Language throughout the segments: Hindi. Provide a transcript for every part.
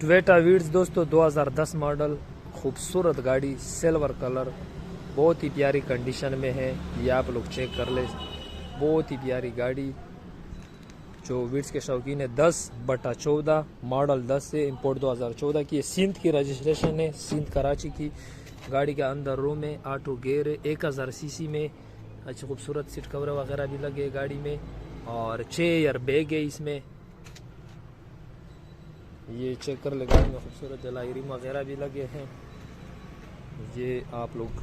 टोयोटा वीट्स दोस्तों 2010 मॉडल, खूबसूरत गाड़ी, सिल्वर कलर, बहुत ही प्यारी कंडीशन में है। ये आप लोग चेक कर ले, बहुत ही प्यारी गाड़ी। जो वीट्स के शौकीन है, 10/14 मॉडल, 10 से इंपोर्ट 2014 की है। सिंध की रजिस्ट्रेशन है, सिंध कराची की। गाड़ी के अंदर रूम है, ऑटो गेयर है, 1000 सीसी में। अच्छी खूबसूरत सीट कवर वगैरह भी लगे है गाड़ी में, और 6 एयर बैग है इसमें। ये चेक कर ले, गाड़ी में खूबसूरत जलाई रिम वगैरह भी लगे हैं। ये आप लोग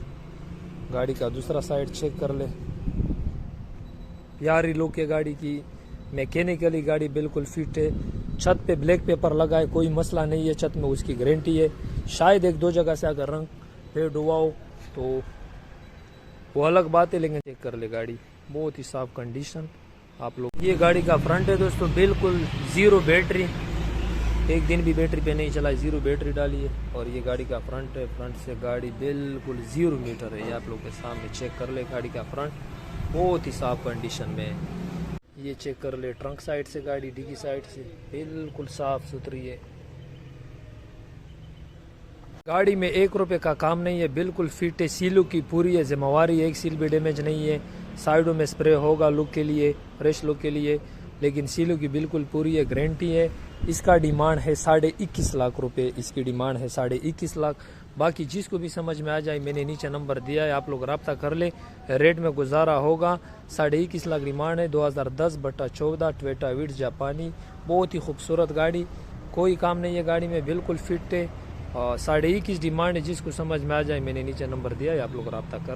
गाड़ी का दूसरा साइड चेक कर ले, प्यारी लुक है गाड़ी की। मैकेनिकली गाड़ी बिल्कुल फिट है। छत पे ब्लैक पेपर लगा है, कोई मसला नहीं है, छत में उसकी गारंटी है। शायद 1-2 जगह से अगर रंग फेड हुआ हो तो वो अलग बात है, लेकिन चेक कर ले गाड़ी बहुत ही साफ कंडीशन। आप लोग ये गाड़ी का फ्रंट है दोस्तों, बिल्कुल जीरो बैटरी, एक दिन भी बैटरी पे नहीं चलाई, जीरो बैटरी डाली है। और ये गाड़ी का फ्रंट है, फ्रंट से गाड़ी बिल्कुल 0 मीटर है। ये आप लोग के सामने चेक कर ले, गाड़ी का फ्रंट बहुत ही साफ कंडीशन में है। ये चेक कर ले, ट्रंक साइड से गाड़ी, डिगी साइड से बिल्कुल साफ सुथरी है। गाड़ी में 1 रुपए का काम नहीं है, बिल्कुल फिट है, सीलों की पूरी है जिम्मेवारी, एक सील भी डैमेज नहीं है। साइडों में स्प्रे होगा लुक के लिए, फ्रेश लुक के लिए, लेकिन सीलों की बिल्कुल पूरी है, गारंटी है। इसका डिमांड है 21.5 लाख रुपए, इसकी डिमांड है 21.5 लाख। बाकी जिसको भी समझ में आ जाए, मैंने नीचे नंबर दिया है, आप लोग रब्ता कर ले, रेट में गुजारा होगा। 21.5 लाख डिमांड है। 2010/14 टोयोटा वीट्स जापानी, बहुत ही खूबसूरत गाड़ी, कोई काम नहीं है गाड़ी में, बिल्कुल फिट है। 21.5 डिमांड है, जिसको समझ में आ जाए मैंने नीचे नंबर दिया है, आप लोग रब्ता कर